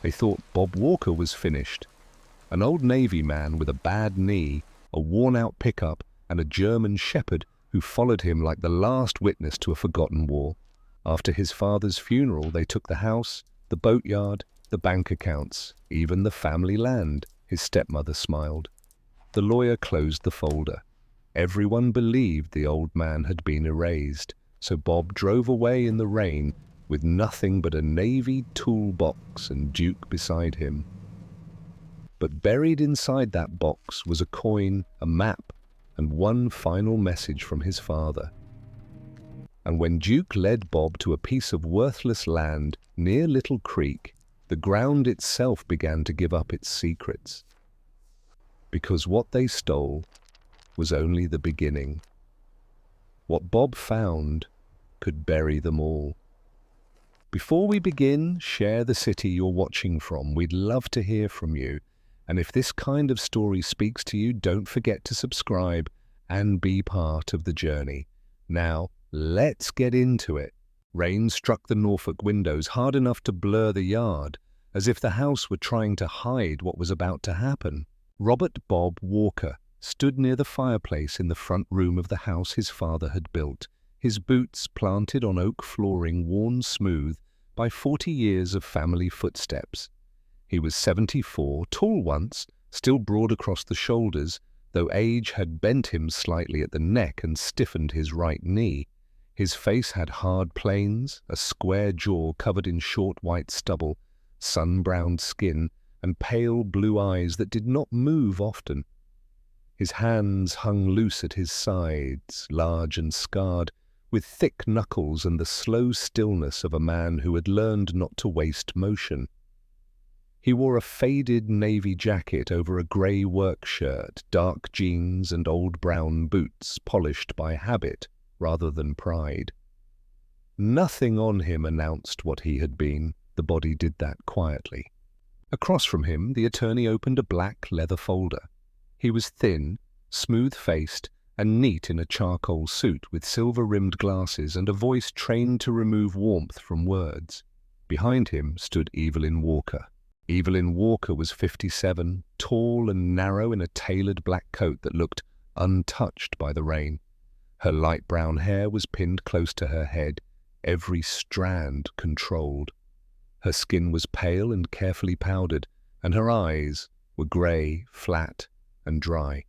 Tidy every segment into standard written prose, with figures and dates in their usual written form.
They thought Bob Walker was finished. An old Navy man with a bad knee, a worn-out pickup, and a German shepherd who followed him like the last witness to a forgotten war. After his father's funeral, they took the house, the boatyard, the bank accounts, even the family land. His stepmother smiled. The lawyer closed the folder. Everyone believed the old man had been erased, so Bob drove away in the rain with nothing but a Navy toolbox and Duke beside him. But buried inside that box was a coin, a map, and one final message from his father. And when Duke led Bob to a piece of worthless land near Little Creek, the ground itself began to give up its secrets. Because what they stole was only the beginning. What Bob found could bury them all. Before we begin, share the city you're watching from. We'd love to hear from you. And if this kind of story speaks to you, don't forget to subscribe and be part of the journey. Now, let's get into it. Rain struck the Norfolk windows hard enough to blur the yard, as if the house were trying to hide what was about to happen. Robert Bob Walker stood near the fireplace in the front room of the house his father had built, his boots planted on oak flooring worn smooth by 40 years of family footsteps. He was 74, tall once, still broad across the shoulders, though age had bent him slightly at the neck and stiffened his right knee. His face had hard planes, a square jaw covered in short white stubble, sun-browned skin, and pale blue eyes that did not move often. His hands hung loose at his sides, large and scarred, with thick knuckles and the slow stillness of a man who had learned not to waste motion. He wore a faded navy jacket over a grey work shirt, dark jeans and old brown boots polished by habit rather than pride. Nothing on him announced what he had been. The body did that quietly. Across from him, the attorney opened a black leather folder. He was thin, smooth-faced, and neat in a charcoal suit with silver-rimmed glasses and a voice trained to remove warmth from words. Behind him stood Evelyn Walker. Evelyn Walker was 57, tall and narrow in a tailored black coat that looked untouched by the rain. Her light brown hair was pinned close to her head, every strand controlled. Her skin was pale and carefully powdered, and her eyes were grey, flat, and dry.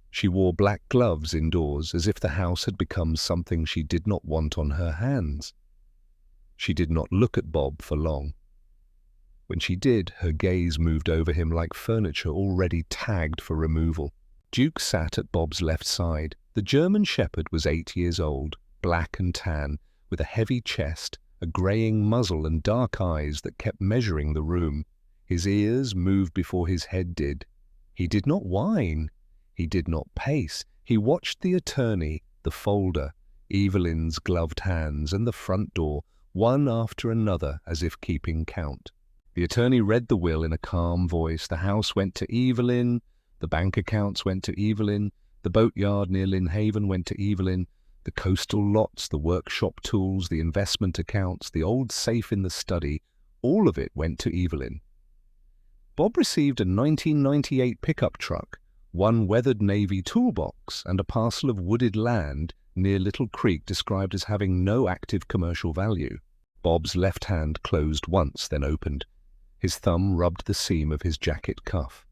She wore black gloves indoors, as if the house had become something she did not want on her hands. She did not look at Bob for long. When she did, her gaze moved over him like furniture already tagged for removal. Duke sat at Bob's left side. The German shepherd was 8 years old, black and tan, with a heavy chest, a greying muzzle and dark eyes that kept measuring the room. His ears moved before his head did. He did not whine. He did not pace. He watched the attorney, the folder, Evelyn's gloved hands, and the front door, one after another, as if keeping count. The attorney read the will in a calm voice. The house went to Evelyn, the bank accounts went to Evelyn, the boatyard near Lynn Haven went to Evelyn, the coastal lots, the workshop tools, the investment accounts, the old safe in the study, all of it went to Evelyn. Bob received a 1998 pickup truck, one weathered Navy toolbox, and a parcel of wooded land near Little Creek described as having no active commercial value. Bob's left hand closed once, then opened. His thumb rubbed the seam of his jacket cuff.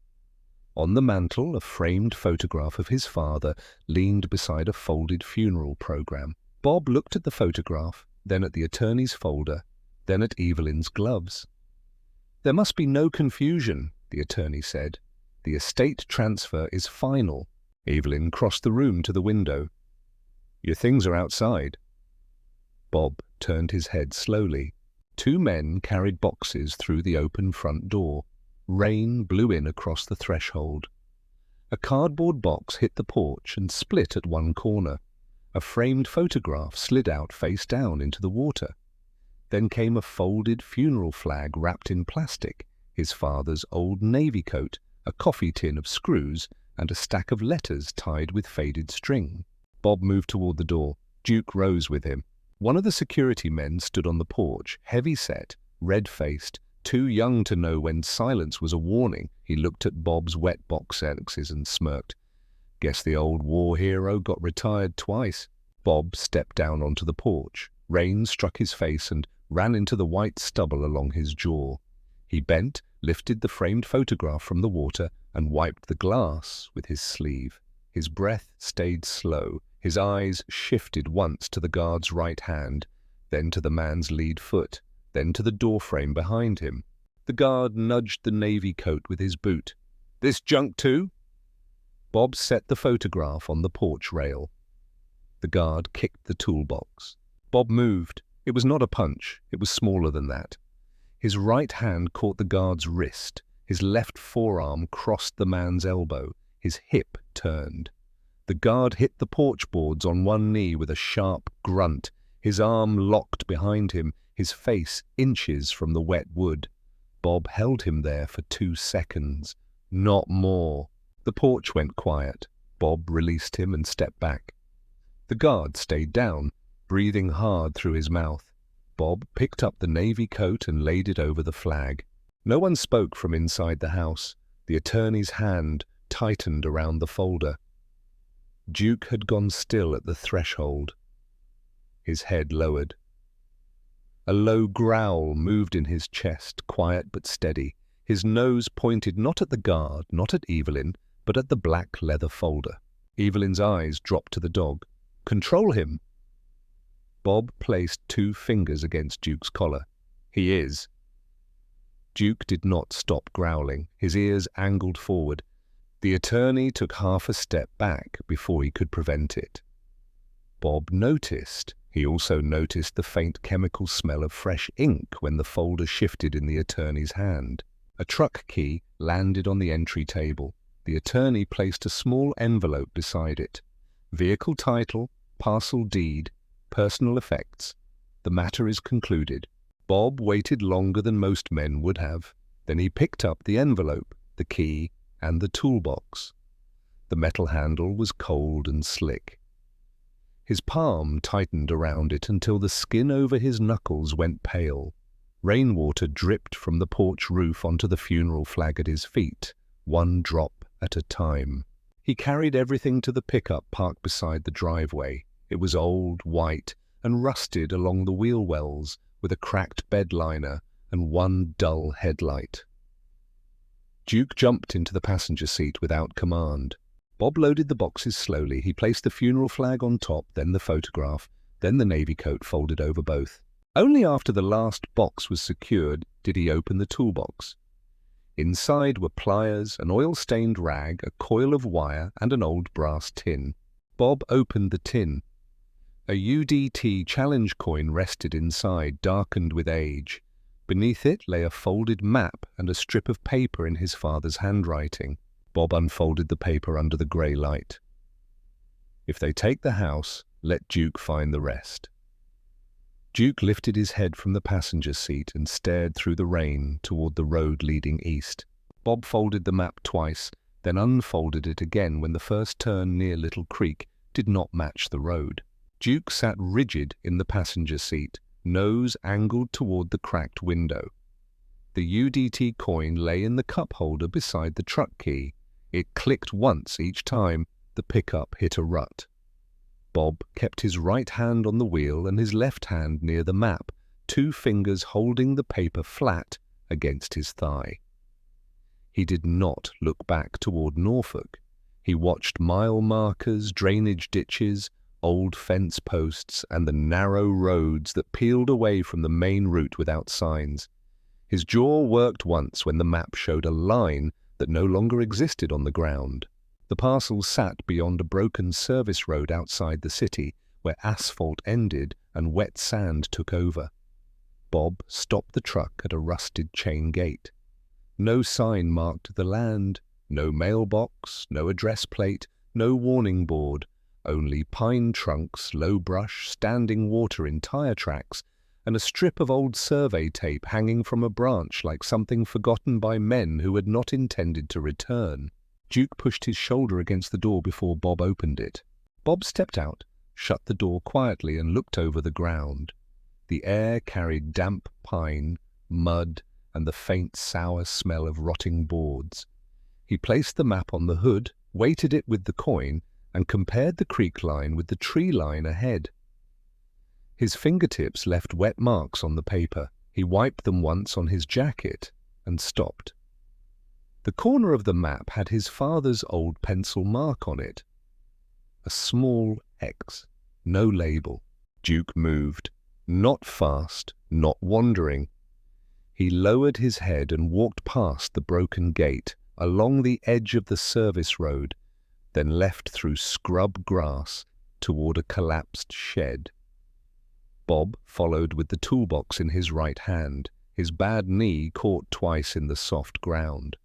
On the mantel, a framed photograph of his father leaned beside a folded funeral program. Bob looked at the photograph, then at the attorney's folder, then at Evelyn's gloves. "There must be no confusion," the attorney said. "The estate transfer is final." Evelyn crossed the room to the window. "Your things are outside." Bob turned his head slowly. 2 men carried boxes through the open front door. Rain blew in across the threshold. A cardboard box hit the porch and split at one corner. A framed photograph slid out face down into the water. Then came a folded funeral flag wrapped in plastic, his father's old navy coat, a coffee tin of screws, and a stack of letters tied with faded string. Bob moved toward the door. Duke rose with him. One of the security men stood on the porch, heavy-set, red-faced, Too young to know when silence was a warning, he looked at Bob's wet box X's and smirked. Guess the old war hero got retired twice. Bob stepped down onto the porch. Rain struck his face and ran into the white stubble along his jaw. He bent, lifted the framed photograph from the water, and wiped the glass with his sleeve. His breath stayed slow. His eyes shifted once to the guard's right hand, then to the man's lead foot, then to the doorframe behind him. The guard nudged the navy coat with his boot. "This junk too?" Bob set the photograph on the porch rail. The guard kicked the toolbox. Bob moved. It was not a punch. It was smaller than that. His right hand caught the guard's wrist. His left forearm crossed the man's elbow. His hip turned. The guard hit the porch boards on one knee with a sharp grunt. His arm locked behind him, his face inches from the wet wood. Bob held him there for 2 seconds. Not more. The porch went quiet. Bob released him and stepped back. The guard stayed down, breathing hard through his mouth. Bob picked up the navy coat and laid it over the flag. No one spoke from inside the house. The attorney's hand tightened around the folder. Duke had gone still at the threshold. His head lowered. A low growl moved in his chest, quiet but steady. His nose pointed not at the guard, not at Evelyn, but at the black leather folder. Evelyn's eyes dropped to the dog. "Control him!" Bob placed 2 fingers against Duke's collar. "He is." Duke did not stop growling. His ears angled forward. The attorney took half a step back before he could prevent it. Bob noticed. He also noticed the faint chemical smell of fresh ink when the folder shifted in the attorney's hand. A truck key landed on the entry table. The attorney placed a small envelope beside it. Vehicle title, parcel deed, personal effects. The matter is concluded. Bob waited longer than most men would have. Then he picked up the envelope, the key, and the toolbox. The metal handle was cold and slick. His palm tightened around it until the skin over his knuckles went pale. Rainwater dripped from the porch roof onto the funeral flag at his feet, 1 drop at a time. He carried everything to the pickup parked beside the driveway. It was old, white, and rusted along the wheel wells, with a cracked bed liner and 1 dull headlight. Duke jumped into the passenger seat without command. Bob loaded the boxes slowly. He placed the funeral flag on top, then the photograph, then the navy coat folded over both. Only after the last box was secured did he open the toolbox. Inside were pliers, an oil-stained rag, a coil of wire, and an old brass tin. Bob opened the tin. A UDT challenge coin rested inside, darkened with age. Beneath it lay a folded map and a strip of paper in his father's handwriting. Bob unfolded the paper under the grey light. "If they take the house, let Duke find the rest." Duke lifted his head from the passenger seat and stared through the rain toward the road leading east. Bob folded the map twice, then unfolded it again when the first turn near Little Creek did not match the road. Duke sat rigid in the passenger seat, nose angled toward the cracked window. The UDT coin lay in the cup holder beside the truck key. It clicked once each time the pickup hit a rut. Bob kept his right hand on the wheel and his left hand near the map, 2 fingers holding the paper flat against his thigh. He did not look back toward Norfolk. He watched mile markers, drainage ditches, old fence posts, and the narrow roads that peeled away from the main route without signs. His jaw worked once when the map showed a line that no longer existed on the ground. The parcel sat beyond a broken service road outside the city, where asphalt ended and wet sand took over. Bob stopped the truck at a rusted chain gate. No sign marked the land, no mailbox, no address plate, no warning board, only pine trunks, low brush, standing water in tire tracks, and a strip of old survey tape hanging from a branch like something forgotten by men who had not intended to return. Duke pushed his shoulder against the door before Bob opened it. Bob stepped out, shut the door quietly, and looked over the ground. The air carried damp pine, mud, and the faint sour smell of rotting boards. He placed the map on the hood, weighted it with the coin, and compared the creek line with the tree line ahead. His fingertips left wet marks on the paper. He wiped them once on his jacket and stopped. The corner of the map had his father's old pencil mark on it. A small X, no label. Duke moved, not fast, not wandering. He lowered his head and walked past the broken gate, along the edge of the service road, then left through scrub grass toward a collapsed shed. Bob followed with the toolbox in his right hand, his bad knee caught twice in the soft ground.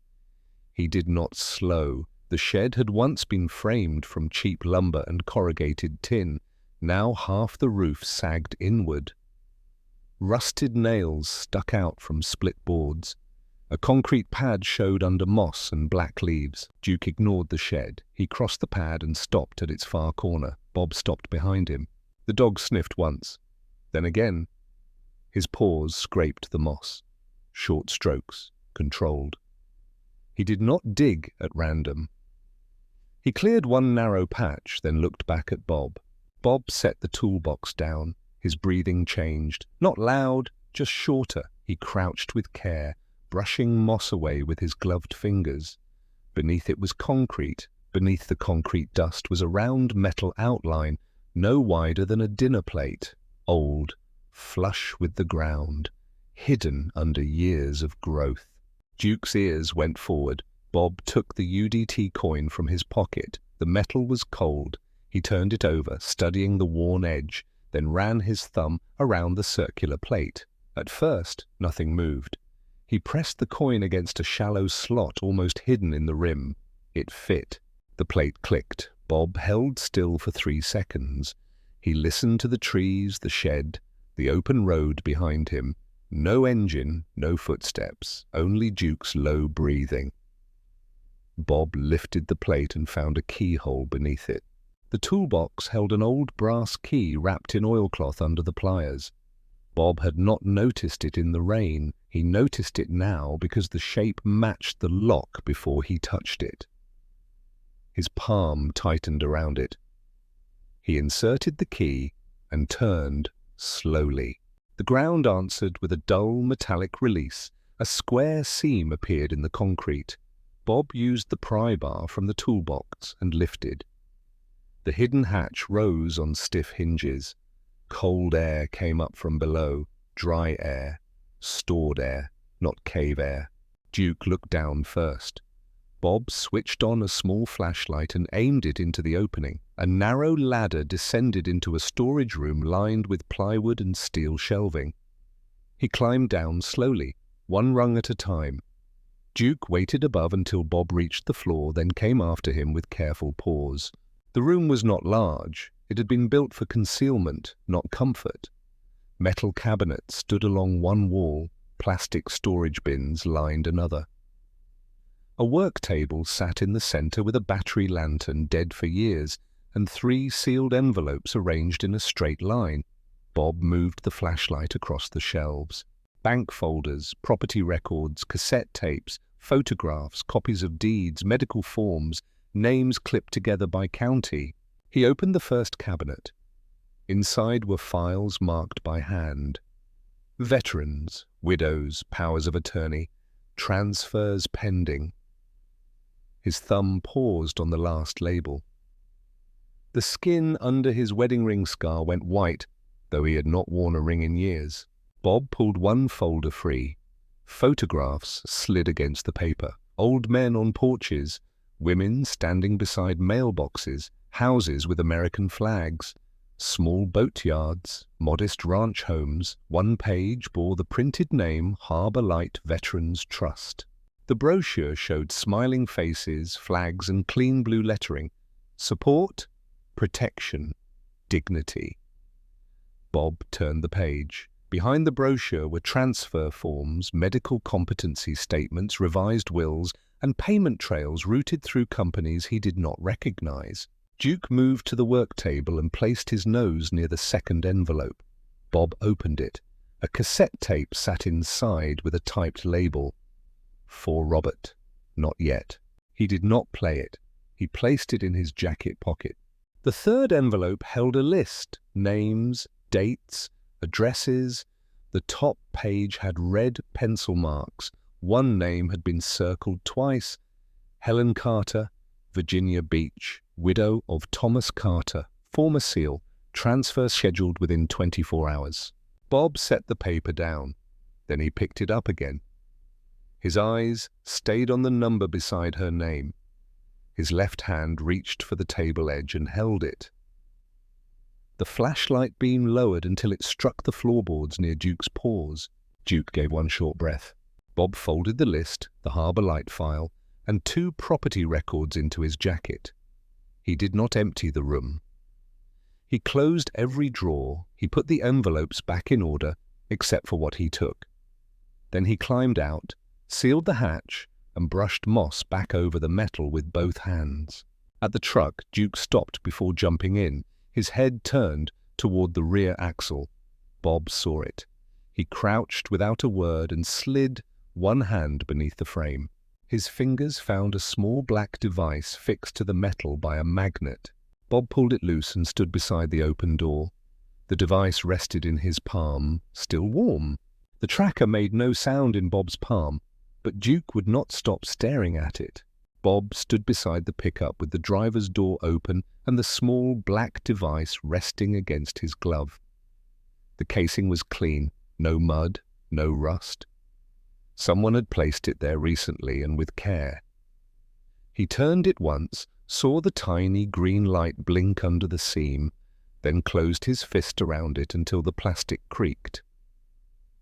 He did not slow. The shed had once been framed from cheap lumber and corrugated tin. Now half the roof sagged inward. Rusted nails stuck out from split boards. A concrete pad showed under moss and black leaves. Duke ignored the shed. He crossed the pad and stopped at its far corner. Bob stopped behind him. The dog sniffed once, then again. His paws scraped the moss. Short strokes, controlled. He did not dig at random. He cleared one narrow patch, then looked back at Bob. Bob set the toolbox down. His breathing changed. Not loud, just shorter. He crouched with care, brushing moss away with his gloved fingers. Beneath it was concrete. Beneath the concrete dust was a round metal outline, no wider than a dinner plate. Old, flush with the ground, hidden under years of growth. Duke's ears went forward. Bob took the UDT coin from his pocket. The metal was cold. He turned it over, studying the worn edge, then ran his thumb around the circular plate. At first, nothing moved. He pressed the coin against a shallow slot almost hidden in the rim. It fit. The plate clicked. Bob held still for 3 seconds. He listened to the trees, the shed, the open road behind him. No engine, no footsteps, only Duke's low breathing. Bob lifted the plate and found a keyhole beneath it. The toolbox held an old brass key wrapped in oilcloth under the pliers. Bob had not noticed it in the rain. He noticed it now because the shape matched the lock before he touched it. His palm tightened around it. He inserted the key and turned slowly. The ground answered with a dull metallic release. A square seam appeared in the concrete. Bob used the pry bar from the toolbox and lifted. The hidden hatch rose on stiff hinges. Cold air came up from below, dry air, stored air, not cave air. Duke looked down first. Bob switched on a small flashlight and aimed it into the opening. A narrow ladder descended into a storage room lined with plywood and steel shelving. He climbed down slowly, one rung at a time. Duke waited above until Bob reached the floor, then came after him with careful paws. The room was not large. It had been built for concealment, not comfort. Metal cabinets stood along one wall. Plastic storage bins lined another. A work table sat in the center with a battery lantern dead for years and 3 sealed envelopes arranged in a straight line. Bob moved the flashlight across the shelves. Bank folders, property records, cassette tapes, photographs, copies of deeds, medical forms, names clipped together by county. He opened the first cabinet. Inside were files marked by hand. Veterans, widows, powers of attorney, transfers pending. His thumb paused on the last label. The skin under his wedding ring scar went white, though he had not worn a ring in years. Bob pulled one folder free. Photographs slid against the paper. Old men on porches, women standing beside mailboxes, houses with American flags, small boatyards, modest ranch homes. One page bore the printed name Harbor Light Veterans Trust. The brochure showed smiling faces, flags, and clean blue lettering. Support, protection, dignity. Bob turned the page. Behind the brochure were transfer forms, medical competency statements, revised wills, and payment trails routed through companies he did not recognize. Duke moved to the work table and placed his nose near the second envelope. Bob opened it. A cassette tape sat inside with a typed label, "For Robert, not yet." He did not play it. He placed it in his jacket pocket. The third envelope held a list, names, dates, addresses. The top page had red pencil marks. One name had been circled twice: Helen Carter, Virginia Beach, widow of Thomas Carter, former SEAL, transfer scheduled within 24 hours. Bob set the paper down. Then he picked it up again. His eyes stayed on the number beside her name. His left hand reached for the table edge and held it. The flashlight beam lowered until it struck the floorboards near Duke's paws. Duke gave one short breath. Bob folded the list, the Harbor Light file, and 2 property records into his jacket. He did not empty the room. He closed every drawer. He put the envelopes back in order, except for what he took. Then he climbed out, sealed the hatch, and brushed moss back over the metal with both hands. At the truck, Duke stopped before jumping in, his head turned toward the rear axle. Bob saw it. He crouched without a word and slid one hand beneath the frame. His fingers found a small black device fixed to the metal by a magnet. Bob pulled it loose and stood beside the open door. The device rested in his palm, still warm. The tracker made no sound in Bob's palm, but Duke would not stop staring at it. Bob stood beside the pickup with the driver's door open and the small black device resting against his glove. The casing was clean, no mud, no rust. Someone had placed it there recently and with care. He turned it once, saw the tiny green light blink under the seam, then closed his fist around it until the plastic creaked.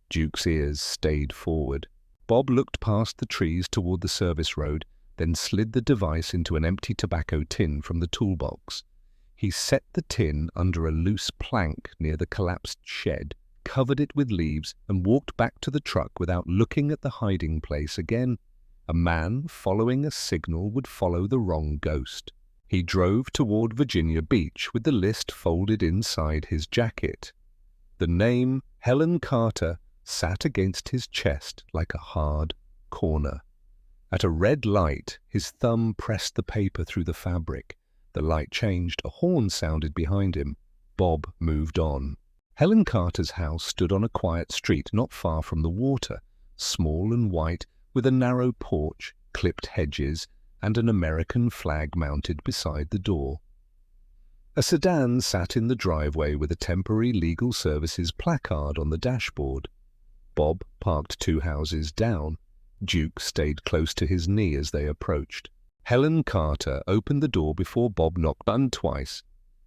Duke's ears stayed forward. Bob looked past the trees toward the service road, then slid the device into an empty tobacco tin from the toolbox. He set the tin under a loose plank near the collapsed shed, covered it with leaves, and walked back to the truck without looking at the hiding place again. A man following a signal would follow the wrong ghost. He drove toward Virginia Beach with the list folded inside his jacket. The name, Helen Carter, sat against his chest like a hard corner. At a red light, his thumb pressed the paper through the fabric. The light changed. A horn sounded behind him. Bob moved on. Helen Carter's house stood on a quiet street not far from the water, small and white, with a narrow porch, clipped hedges, and an American flag mounted beside the door. A sedan sat in the driveway with a temporary legal services placard on the dashboard. Bob parked 2 houses down. Duke stayed close to his knee as they approached. Helen Carter opened the door before Bob knocked on twice.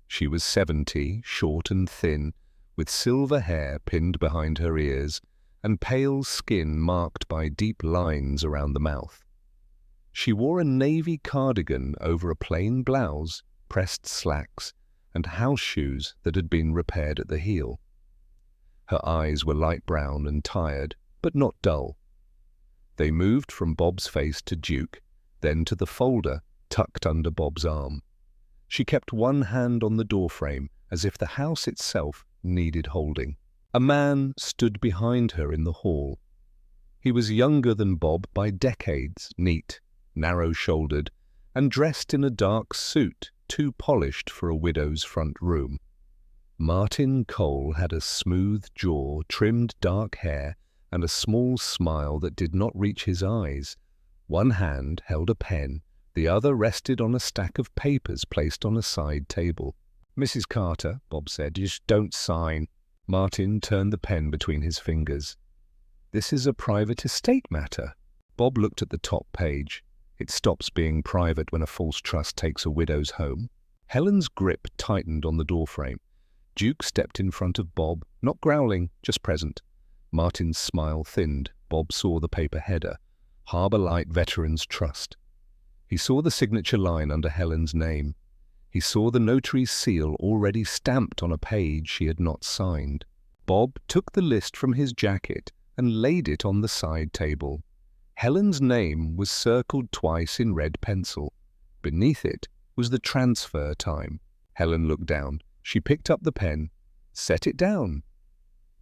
She was 70, short and thin, with silver hair pinned behind her ears, and pale skin marked by deep lines around the mouth. She wore a navy cardigan over a plain blouse, pressed slacks, and house shoes that had been repaired at the heel. Her eyes were light brown and tired, but not dull. They moved from Bob's face to Duke, then to the folder tucked under Bob's arm. She kept one hand on the doorframe, as if the house itself needed holding. A man stood behind her in the hall. He was younger than Bob by decades, neat, narrow-shouldered, and dressed in a dark suit, too polished for a widow's front room. Martin Cole had a smooth jaw, trimmed dark hair, and a small smile that did not reach his eyes. One hand held a pen, the other rested on a stack of papers placed on a side table. "Mrs. Carter," Bob said, "just don't sign." Martin turned the pen between his fingers. "This is a private estate matter." Bob looked at the top page. It stops being private when a false trust takes a widow's home. Helen's grip tightened on the doorframe. Duke stepped in front of Bob, not growling, just present. Martin's smile thinned. Bob saw the paper header, Harbor Light Veterans Trust. He saw the signature line under Helen's name. He saw the notary's seal already stamped on a page she had not signed. Bob took the list from his jacket and laid it on the side table. Helen's name was circled twice in red pencil. Beneath it was the transfer time. Helen looked down. She picked up the pen, set it down,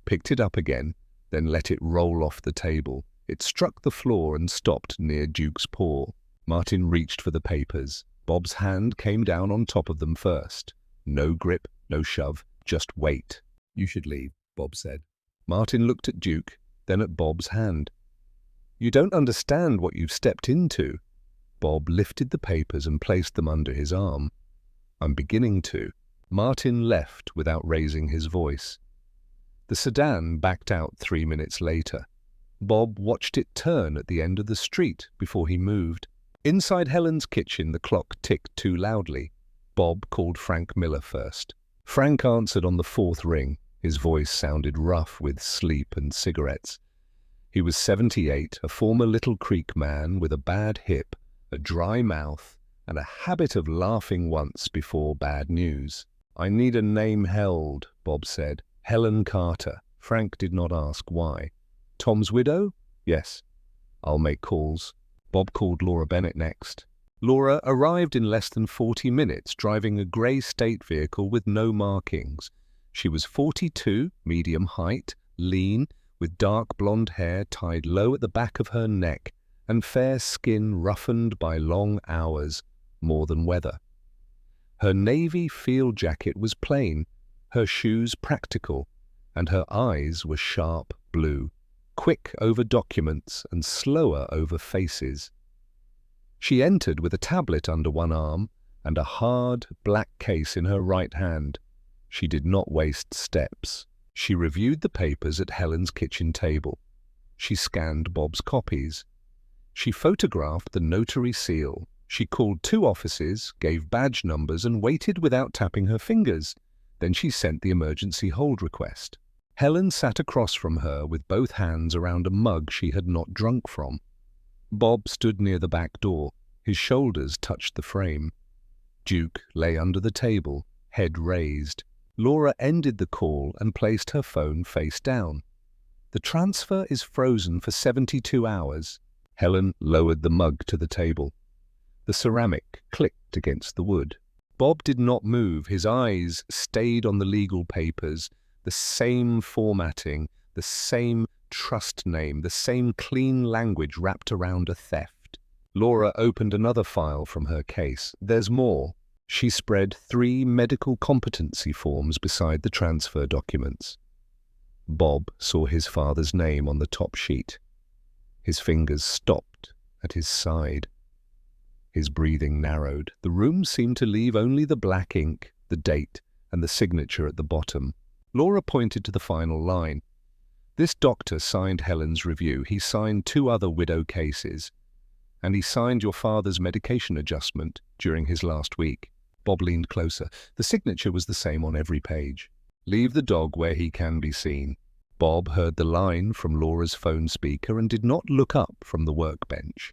picked it up again, then let it roll off the table. It struck the floor and stopped near Duke's paw. Martin reached for the papers. Bob's hand came down on top of them first. No grip, no shove, just wait. "You should leave," Bob said. Martin looked at Duke, then at Bob's hand. "You don't understand what you've stepped into." Bob lifted the papers and placed them under his arm. "I'm beginning to." Martin left without raising his voice. The sedan backed out 3 minutes later. Bob watched it turn at the end of the street before he moved. Inside Helen's kitchen, the clock ticked too loudly. Bob called Frank Miller first. Frank answered on the 4th ring. His voice sounded rough with sleep and cigarettes. He was 78, a former Little Creek man with a bad hip, a dry mouth, and a habit of laughing once before bad news. "I need a name held," Bob said. "Helen Carter." Frank did not ask why. "Tom's widow?" "Yes." "I'll make calls." Bob called Laura Bennett next. Laura arrived in less than 40 minutes, driving a grey state vehicle with no markings. She was 42, medium height, lean, with dark blonde hair tied low at the back of her neck, and fair skin roughened by long hours, more than weather. Her navy field jacket was plain, her shoes practical, and her eyes were sharp blue, quick over documents and slower over faces. She entered with a tablet under one arm and a hard, black case in her right hand. She did not waste steps. She reviewed the papers at Helen's kitchen table. She scanned Bob's copies. She photographed the notary seal. She called 2 offices, gave badge numbers, and waited without tapping her fingers. Then she sent the emergency hold request. Helen sat across from her with both hands around a mug she had not drunk from. Bob stood near the back door. His shoulders touched the frame. Duke lay under the table, head raised. Laura ended the call and placed her phone face down. "The transfer is frozen for 72 hours. Helen lowered the mug to the table. The ceramic clicked against the wood. Bob did not move. His eyes stayed on the legal papers, the same formatting, the same trust name, the same clean language wrapped around a theft. Laura opened another file from her case. "There's more." She spread 3 medical competency forms beside the transfer documents. Bob saw his father's name on the top sheet. His fingers stopped at his side. His breathing narrowed. The room seemed to leave only the black ink, the date, and the signature at the bottom. Laura pointed to the final line. "This doctor signed Helen's review. He signed 2 other widow cases. And he signed your father's medication adjustment during his last week." Bob leaned closer. The signature was the same on every page. "Leave the dog where he can be seen." Bob heard the line from Laura's phone speaker and did not look up from the workbench.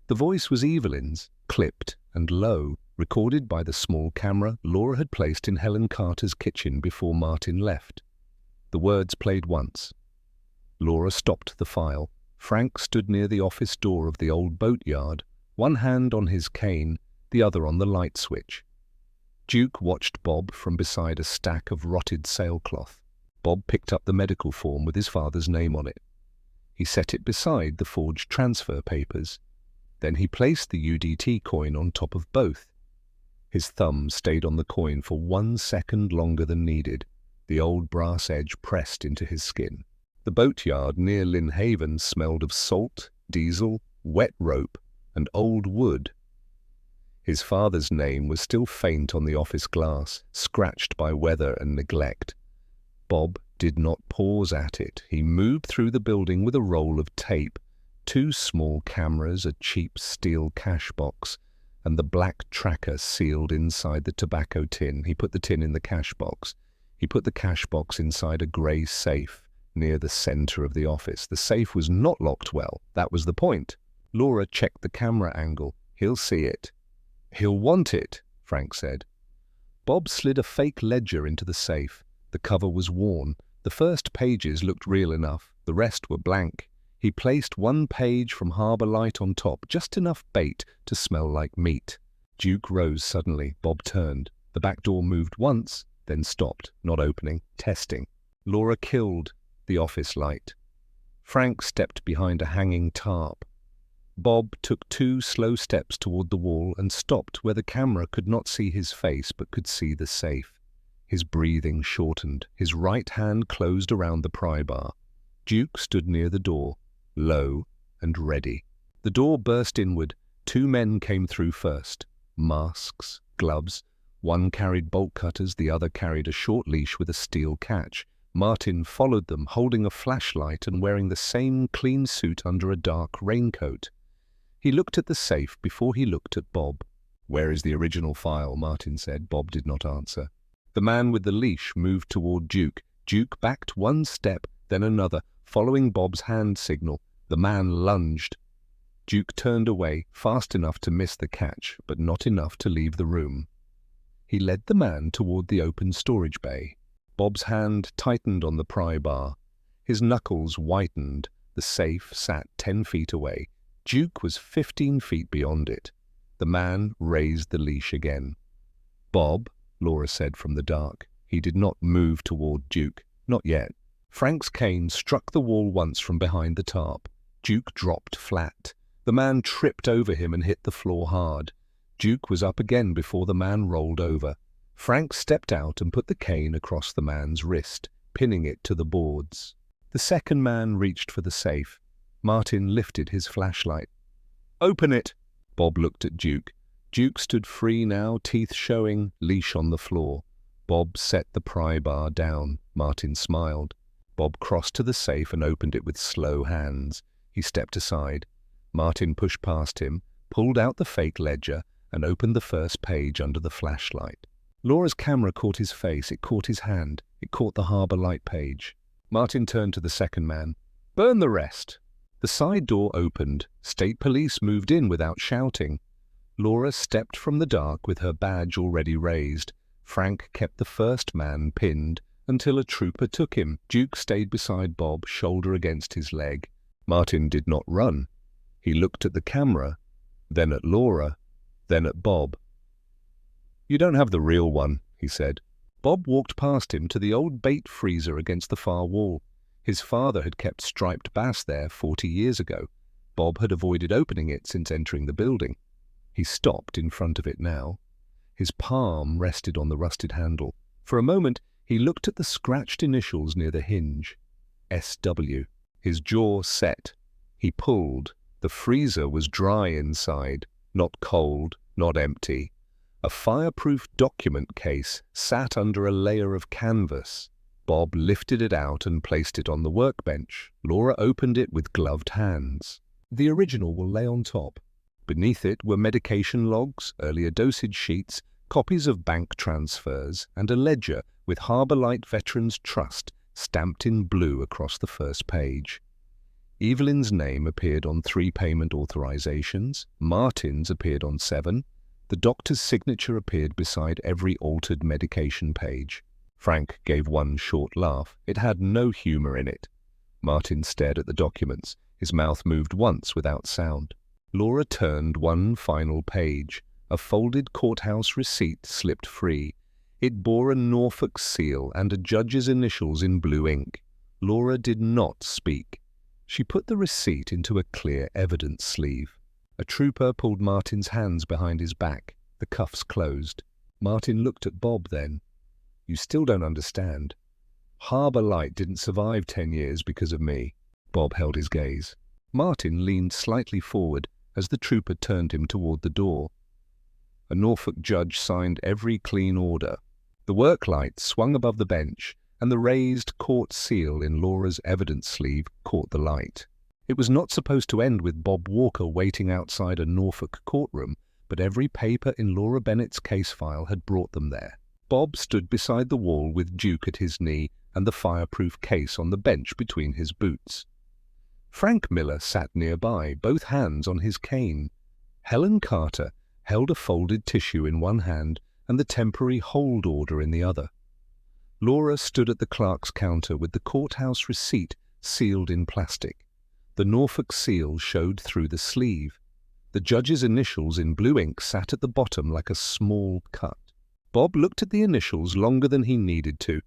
The voice was Evelyn's, clipped and low, recorded by the small camera Laura had placed in Helen Carter's kitchen before Martin left. The words played once. Laura stopped the file. Frank stood near the office door of the old boatyard, one hand on his cane, the other on the light switch. Duke watched Bob from beside a stack of rotted sailcloth. Bob picked up the medical form with his father's name on it. He set it beside the forged transfer papers. Then he placed the UDT coin on top of both. His thumb stayed on the coin for 1 second longer than needed. The old brass edge pressed into his skin. The boatyard near Lynn Haven smelled of salt, diesel, wet rope, and old wood. His father's name was still faint on the office glass, scratched by weather and neglect. Bob did not pause at it. He moved through the building with a roll of tape, 2 small cameras, a cheap steel cash box, and the black tracker sealed inside the tobacco tin. He put the tin in the cash box. He put the cash box inside a grey safe near the center of the office. The safe was not locked well. That was the point. Laura checked the camera angle. "He'll see it." "He'll want it," Frank said. Bob slid a fake ledger into the safe. The cover was worn. The first pages looked real enough. The rest were blank. He placed 1 page from Harbour Light on top, just enough bait to smell like meat. Duke rose suddenly. Bob turned. The back door moved once, then stopped, not opening, testing. Laura killed the office light. Frank stepped behind a hanging tarp. Bob took 2 slow steps toward the wall and stopped where the camera could not see his face but could see the safe. His breathing shortened. His right hand closed around the pry bar. Duke stood near the door, low and ready. The door burst inward. 2 men came through first. Masks, gloves. One carried bolt cutters, the other carried a short leash with a steel catch. Martin followed them, holding a flashlight and wearing the same clean suit under a dark raincoat. He looked at the safe before he looked at Bob. "Where is the original file?" Martin said. Bob did not answer. The man with the leash moved toward Duke. Duke backed 1 step, then another, following Bob's hand signal. The man lunged. Duke turned away, fast enough to miss the catch, but not enough to leave the room. He led the man toward the open storage bay. Bob's hand tightened on the pry bar. His knuckles whitened. The safe sat 10 feet away. Duke was 15 feet beyond it. The man raised the leash again. "Bob," Laura said from the dark. He did not move toward Duke. Not yet. Frank's cane struck the wall once from behind the tarp. Duke dropped flat. The man tripped over him and hit the floor hard. Duke was up again before the man rolled over. Frank stepped out and put the cane across the man's wrist, pinning it to the boards. The second man reached for the safe. Martin lifted his flashlight. "Open it!" Bob looked at Duke. Duke stood free now, teeth showing, leash on the floor. Bob set the pry bar down. Martin smiled. Bob crossed to the safe and opened it with slow hands. He stepped aside. Martin pushed past him, pulled out the fake ledger, and opened the first page under the flashlight. Laura's camera caught his face. It caught his hand. It caught the Harbor Light page. Martin turned to the second man. "Burn the rest." The side door opened. State police moved in without shouting. Laura stepped from the dark with her badge already raised. Frank kept the first man pinned until a trooper took him. Duke stayed beside Bob, shoulder against his leg. Martin did not run. He looked at the camera, then at Laura, then at Bob. "You don't have the real one," he said. Bob walked past him to the old bait freezer against the far wall. His father had kept striped bass there 40 years ago. Bob had avoided opening it since entering the building. He stopped in front of it now. His palm rested on the rusted handle. For a moment, he looked at the scratched initials near the hinge. SW. His jaw set. He pulled. The freezer was dry inside, not cold, not empty. A fireproof document case sat under a layer of canvas. Bob lifted it out and placed it on the workbench. Laura opened it with gloved hands. The original will lay on top. Beneath it were medication logs, earlier dosage sheets, copies of bank transfers, and a ledger with Harbor Light Veterans Trust stamped in blue across the first page. Evelyn's name appeared on 3 payment authorizations. Martin's appeared on 7. The doctor's signature appeared beside every altered medication page. Frank gave one short laugh. It had no humor in it. Martin stared at the documents. His mouth moved once without sound. Laura turned one final page. A folded courthouse receipt slipped free. It bore a Norfolk seal and a judge's initials in blue ink. Laura did not speak. She put the receipt into a clear evidence sleeve. A trooper pulled Martin's hands behind his back. The cuffs closed. Martin looked at Bob then. "You still don't understand. Harbor Light didn't survive 10 years because of me." Bob held his gaze. Martin leaned slightly forward as the trooper turned him toward the door. A Norfolk judge signed every clean order. The work light swung above the bench, and the raised court seal in Laura's evidence sleeve caught the light. It was not supposed to end with Bob Walker waiting outside a Norfolk courtroom, but every paper in Laura Bennett's case file had brought them there. Bob stood beside the wall with Duke at his knee and the fireproof case on the bench between his boots. Frank Miller sat nearby, both hands on his cane. Helen Carter held a folded tissue in one hand and the temporary hold order in the other. Laura stood at the clerk's counter with the courthouse receipt sealed in plastic. The Norfolk seal showed through the sleeve. The judge's initials in blue ink sat at the bottom like a small cut. Bob looked at the initials longer than he needed to.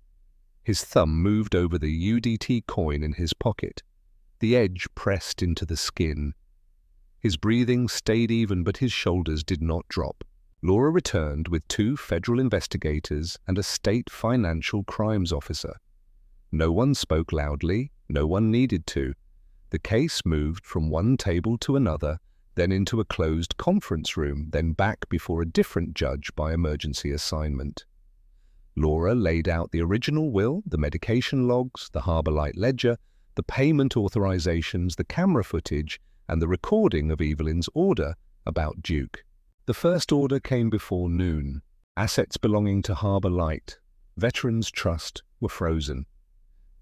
His thumb moved over the UDT coin in his pocket. The edge pressed into the skin. His breathing stayed even, but his shoulders did not drop. Laura returned with 2 federal investigators and a state financial crimes officer. No one spoke loudly, no one needed to. The case moved from one table to another, then into a closed conference room, then back before a different judge by emergency assignment. Laura laid out the original will, the medication logs, the Harbour Light ledger, the payment authorizations, the camera footage, and the recording of Evelyn's order about Duke. The first order came before noon. Assets belonging to Harbour Light, Veterans Trust, were frozen.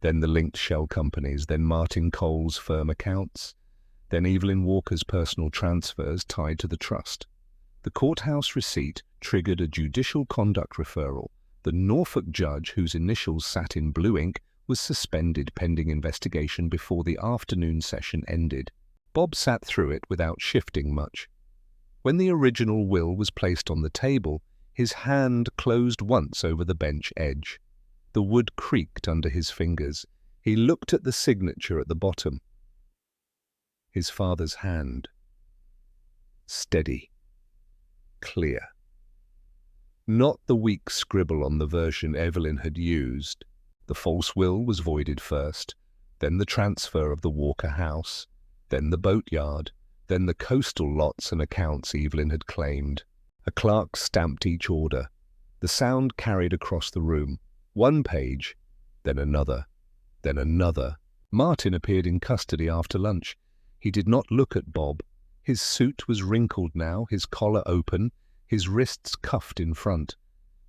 Then the linked shell companies, then Martin Cole's firm accounts, then Evelyn Walker's personal transfers tied to the trust. The courthouse receipt triggered a judicial conduct referral. The Norfolk judge, whose initials sat in blue ink, was suspended pending investigation before the afternoon session ended. Bob sat through it without shifting much. When the original will was placed on the table, his hand closed once over the bench edge. The wood creaked under his fingers. He looked at the signature at the bottom. His father's hand. Steady. Clear. Not the weak scribble on the version Evelyn had used. The false will was voided first, then the transfer of the Walker house, then the boatyard, then the coastal lots and accounts Evelyn had claimed. A clerk stamped each order. The sound carried across the room. One page, then another, then another. Martin appeared in custody after lunch. He did not look at Bob. His suit was wrinkled now, his collar open, his wrists cuffed in front.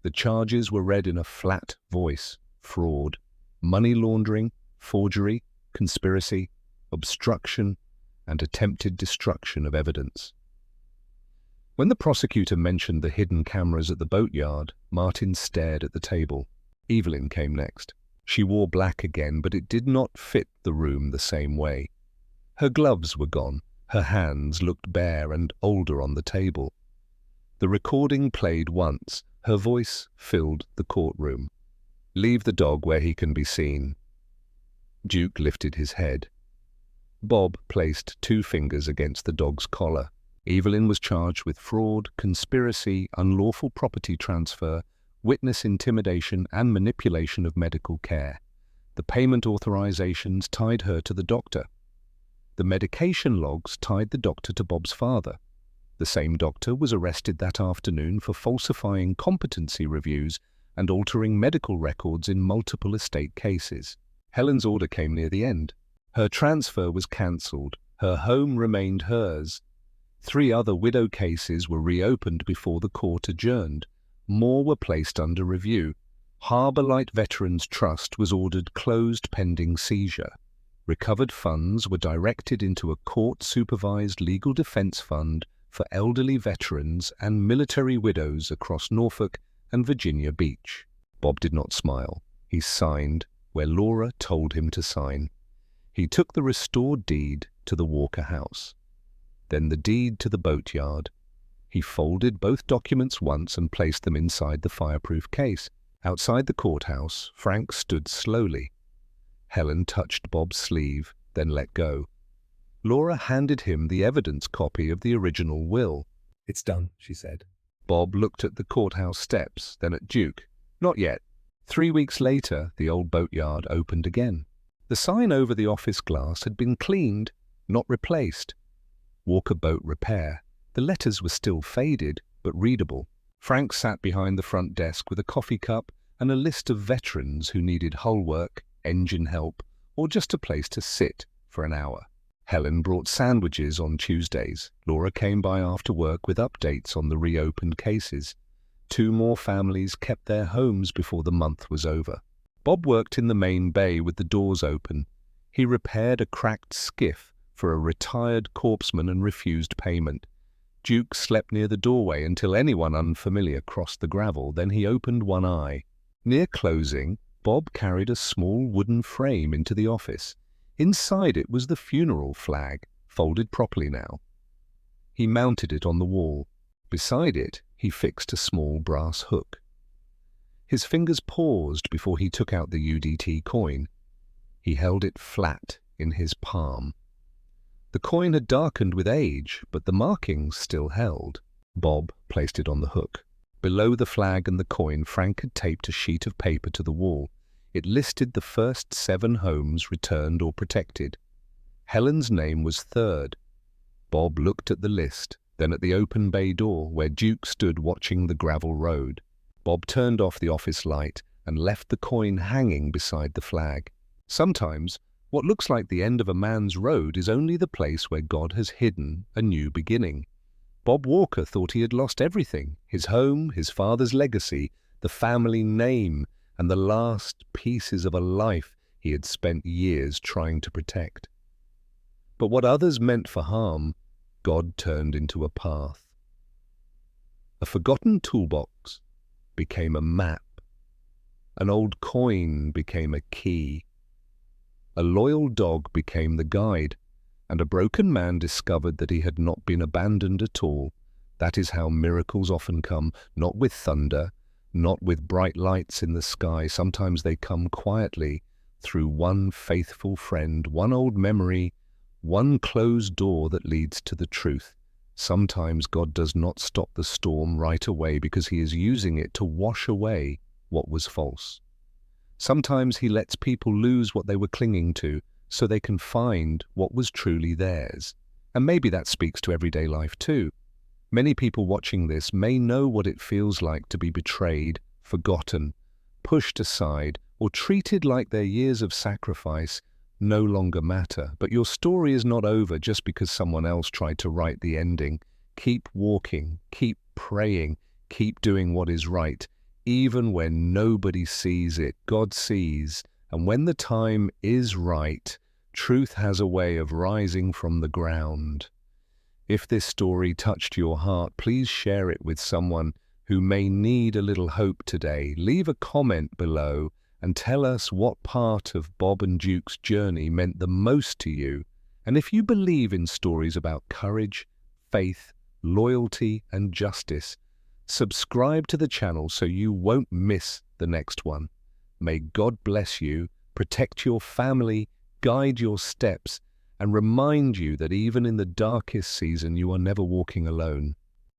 The charges were read in a flat voice. Fraud, money laundering, forgery, conspiracy, obstruction, and attempted destruction of evidence. When the prosecutor mentioned the hidden cameras at the boatyard, Martin stared at the table. Evelyn came next. She wore black again, but it did not fit the room the same way. Her gloves were gone. Her hands looked bare and older on the table. The recording played once. Her voice filled the courtroom. "Leave the dog where he can be seen." Duke lifted his head. Bob placed 2 fingers against the dog's collar. Evelyn was charged with fraud, conspiracy, unlawful property transfer, witness intimidation, and manipulation of medical care. The payment authorizations tied her to the doctor. The medication logs tied the doctor to Bob's father. The same doctor was arrested that afternoon for falsifying competency reviews and altering medical records in multiple estate cases. Helen's order came near the end. Her transfer was cancelled. Her home remained hers. 3 other widow cases were reopened before the court adjourned. More were placed under review. Harbour Light Veterans Trust was ordered closed pending seizure. Recovered funds were directed into a court-supervised legal defence fund for elderly veterans and military widows across Norfolk and Virginia Beach. Bob did not smile. He signed where Laura told him to sign. He took the restored deed to the Walker house, then the deed to the boatyard. He folded both documents once and placed them inside the fireproof case. Outside the courthouse, Frank stood slowly. Helen touched Bob's sleeve, then let go. Laura handed him the evidence copy of the original will. "It's done," she said. Bob looked at the courthouse steps, then at Duke. "Not yet." 3 weeks later, the old boatyard opened again. The sign over the office glass had been cleaned, not replaced. Walker Boat Repair. The letters were still faded, but readable. Frank sat behind the front desk with a coffee cup and a list of veterans who needed hull work, engine help, or just a place to sit for an hour. Helen brought sandwiches on Tuesdays. Laura came by after work with updates on the reopened cases. 2 more families kept their homes before the month was over. Bob worked in the main bay with the doors open. He repaired a cracked skiff for a retired corpsman and refused payment. Duke slept near the doorway until anyone unfamiliar crossed the gravel, then he opened one eye. Near closing, Bob carried a small wooden frame into the office. Inside it was the funeral flag, folded properly now. He mounted it on the wall. Beside it, he fixed a small brass hook. His fingers paused before he took out the UDT coin. He held it flat in his palm. The coin had darkened with age, but the markings still held. Bob placed it on the hook. Below the flag and the coin, Frank had taped a sheet of paper to the wall. It listed the first 7 homes returned or protected. Helen's name was third. Bob looked at the list, then at the open bay door where Duke stood watching the gravel road. Bob turned off the office light and left the coin hanging beside the flag. Sometimes, what looks like the end of a man's road is only the place where God has hidden a new beginning. Bob Walker thought he had lost everything: his home, his father's legacy, the family name, and the last pieces of a life he had spent years trying to protect. But what others meant for harm, God turned into a path. A forgotten toolbox became a map. An old coin became a key. A loyal dog became the guide, and a broken man discovered that he had not been abandoned at all. That is how miracles often come, not with thunder, not with bright lights in the sky. Sometimes they come quietly, through one faithful friend, one old memory, one closed door that leads to the truth. Sometimes God does not stop the storm right away because he is using it to wash away what was false. Sometimes he lets people lose what they were clinging to so they can find what was truly theirs. And maybe that speaks to everyday life too. Many people watching this may know what it feels like to be betrayed, forgotten, pushed aside, or treated like their years of sacrifice no longer matter. But your story is not over just because someone else tried to write the ending. Keep walking, keep praying, keep doing what is right. Even when nobody sees it, God sees. And when the time is right, truth has a way of rising from the ground. If this story touched your heart, please share it with someone who may need a little hope today. Leave a comment below and tell us what part of Bob and Duke's journey meant the most to you. And if you believe in stories about courage, faith, loyalty, and justice, subscribe to the channel so you won't miss the next one. May God bless you, protect your family, guide your steps, and remind you that even in the darkest season, you are never walking alone.